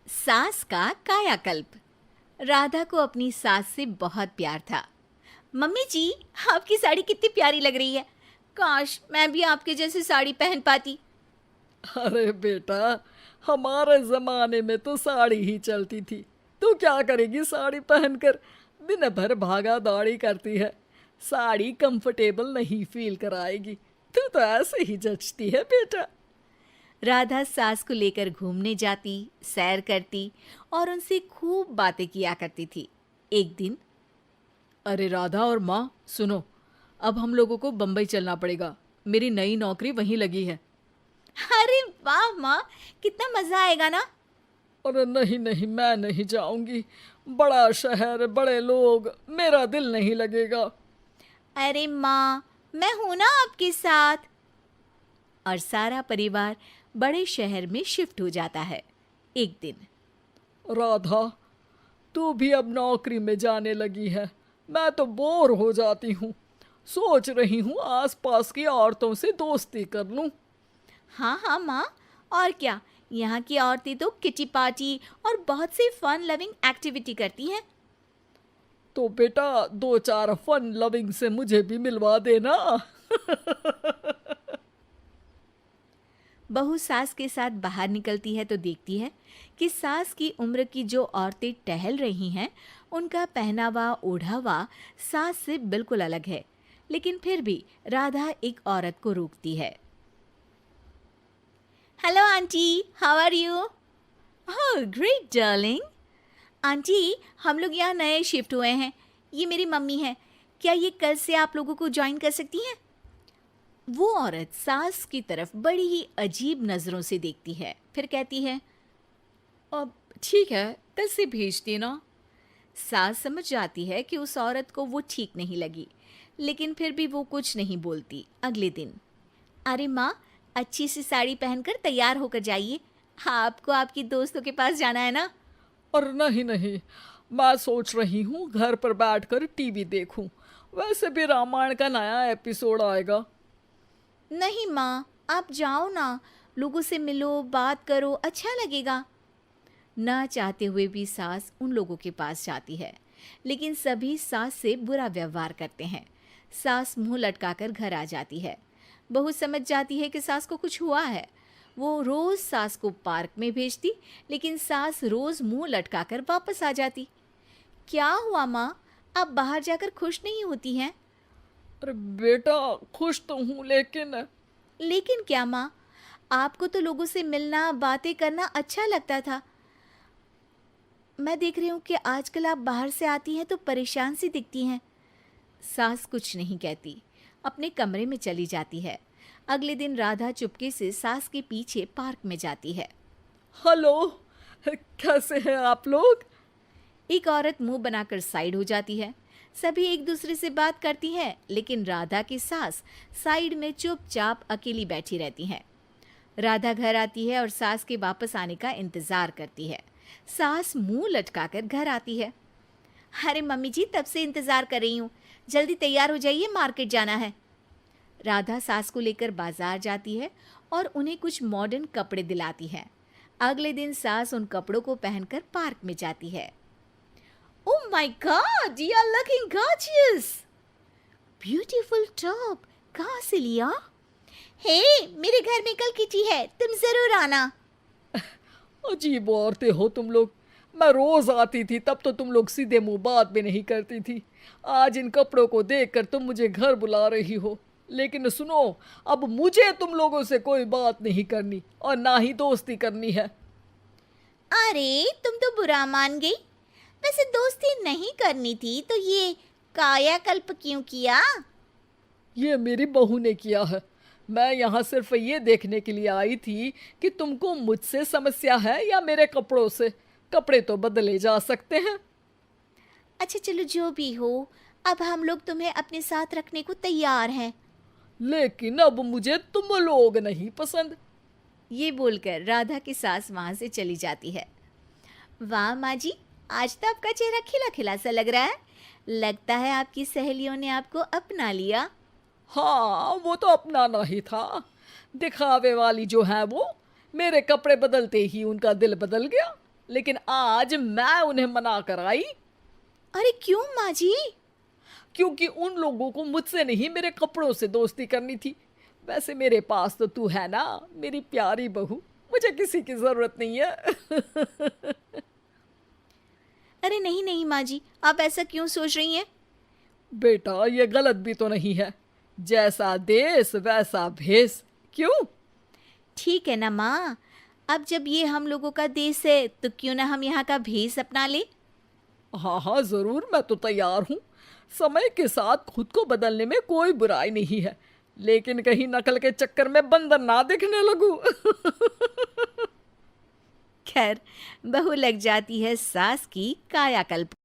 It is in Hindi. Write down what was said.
सास का कायाकल्प। राधा को अपनी सास से बहुत प्यार था। मम्मी जी, आपकी साड़ी कितनी प्यारी लग रही है। काश मैं भी आपके जैसी साड़ी पहन पाती। अरे बेटा, हमारे जमाने में तो साड़ी ही चलती थी। तू क्या करेगी साड़ी पहनकर? दिन भर भागा दौड़ी करती है। साड़ी कंफर्टेबल नहीं फील कराएगी। तू तो ऐसे ही जचती है बेटा। राधा सास को लेकर घूमने जाती, सैर करती और उनसे खूब बातें किया करती थी। एक दिन, अरे राधा और माँ सुनो, अब हम लोगों को बम्बई चलना पड़ेगा। मेरी नई नौकरी वहीं लगी है। अरे वाह माँ, कितना मजा आएगा ना। अरे नहीं नहीं, मैं नहीं जाऊंगी। बड़ा शहर, बड़े लोग, मेरा दिल नहीं लगेगा। अरे माँ, मैं हूं ना आपके साथ। और सारा परिवार बड़े शहर में शिफ्ट हो जाता है। एक दिन, राधा, तू भी अब नौकरी में जाने लगी है। मैं तो बोर हो जाती हूँ। सोच रही हूँ आसपास की औरतों से दोस्ती कर लूँ। हाँ हाँ माँ, और क्या। यहाँ की औरतें तो किटी पार्टी और बहुत सी फन लविंग एक्टिविटी करती हैं। तो बेटा, दो चार फन लविंग से मुझे भी मिलवा देना। बहू सास के साथ बाहर निकलती है तो देखती है कि सास की उम्र की जो औरतें टहल रही हैं, उनका पहनावा ओढ़ावा सास से बिल्कुल अलग है। लेकिन फिर भी राधा एक औरत को रोकती है। Hello aunty, how are you? Oh great darling. Aunty, हम लोग यहाँ नए शिफ्ट हुए हैं। ये मेरी मम्मी है। क्या ये कल से आप लोगों को ज्वाइन कर सकती हैं? वो औरत सास की तरफ बड़ी ही अजीब नज़रों से देखती है, फिर कहती है, अब ठीक है, कल से भेज देना। सास समझ जाती है कि उस औरत को वो ठीक नहीं लगी, लेकिन फिर भी वो कुछ नहीं बोलती। अगले दिन, अरे माँ, अच्छी सी साड़ी पहनकर तैयार होकर जाइए। आपको आपकी दोस्तों के पास जाना है ना। और नहीं नहीं, मैं सोच रही हूँ घर पर बैठकर टीवी देखूं। वैसे भी रामायण का नया एपिसोड आएगा। नहीं माँ, आप जाओ ना, लोगों से मिलो, बात करो, अच्छा लगेगा। ना चाहते हुए भी सास उन लोगों के पास जाती है, लेकिन सभी सास से बुरा व्यवहार करते हैं। सास मुंह लटकाकर घर आ जाती है। बहू समझ जाती है कि सास को कुछ हुआ है। वो रोज सास को पार्क में भेजती, लेकिन सास रोज मुंह लटकाकर वापस आ जाती। क्या हुआ माँ, आप बाहर जाकर खुश नहीं होती हैं? अरे बेटा, खुश तो हूँ लेकिन लेकिन क्या माँ, आपको तो लोगों से मिलना, बातें करना अच्छा लगता था। मैं देख रही हूँ कि आजकल आप बाहर से आती हैं तो परेशान सी दिखती हैं। सास कुछ नहीं कहती, अपने कमरे में चली जाती है। अगले दिन राधा चुपके से सास के पीछे पार्क में जाती है। हेलो, कैसे हैं आप लोग? एक औरत मुंह बनाकर साइड हो जाती है। सभी एक दूसरे से बात करती हैं, लेकिन राधा की सास साइड में चुपचाप अकेली बैठी रहती हैं। राधा घर आती है और सास के वापस आने का इंतजार करती है। सास मुंह लटकाकर घर आती है। अरे मम्मी जी, तब से इंतजार कर रही हूँ, जल्दी तैयार हो जाइए, मार्केट जाना है। राधा सास को लेकर बाजार जाती है और उन्हें कुछ मॉडर्न कपड़े दिलाती है। अगले दिन सास उन कपड़ों को पहनकर पार्क में जाती है। Oh my god, you are looking gorgeous. Beautiful top, कहाँ से लिया? हे, मेरे घर में कल किटी है, तुम जरूर आना। अजीब औरतें हो तुम लोग। मैं रोज आती थी तब तो तुम लोग सीधे मुंह बात भी नहीं करती थी। आज इन कपड़ों को देखकर तुम मुझे घर बुला रही हो। लेकिन सुनो, अब मुझे तुम लोगों से कोई बात नहीं करनी और ना ही दोस्ती करनी है। अरे तुम तो बुरा मान गई। वैसे दोस्ती नहीं करनी थी तो ये कायाकल्प क्यों किया? ये मेरी बहू ने किया है। मैं यहाँ सिर्फ ये देखने के लिए आई थी कि तुमको मुझसे समस्या है या मेरे कपड़ों से। कपड़े तो बदले जा सकते हैं। अच्छा चलो, जो भी हो, अब हम लोग तुम्हें अपने साथ रखने को तैयार हैं। लेकिन अब मुझे तुम लोग नहीं पसंद। ये बोलकर राधा की सास वहां से चली जाती है। वाह माँ जी, आज तो आपका चेहरा खिला खिला सा लग रहा है। लगता है आपकी सहेलियों ने आपको अपना लिया। हाँ, वो तो अपनाना ही था। दिखावे वाली जो है वो, मेरे कपड़े बदलते ही उनका दिल बदल गया। लेकिन आज मैं उन्हें मना कर आई, अरे क्यों माँ जी? क्योंकि उन लोगों को मुझसे नहीं मेरे कपड़ों से दोस्ती करनी थी। वैसे मेरे पास तो तू है ना, मेरी प्यारी बहू, मुझे किसी की जरूरत नहीं है। अरे नहीं नहीं माँ जी, आप ऐसा क्यों सोच रही हैं? बेटा ये गलत भी तो नहीं है, जैसा देश वैसा भेष। क्यों? ठीक है ना माँ, अब जब ये हम लोगों का देश है तो क्यों ना हम यहाँ का भेष अपना ले। हाँ हाँ जरूर, मैं तो तैयार हूँ। समय के साथ खुद को बदलने में कोई बुराई नहीं है, लेकिन कहीं नकल के चक्कर में बंदर ना दिखने लगूं। खैर, बहू लग जाती है सास की कायाकल्प।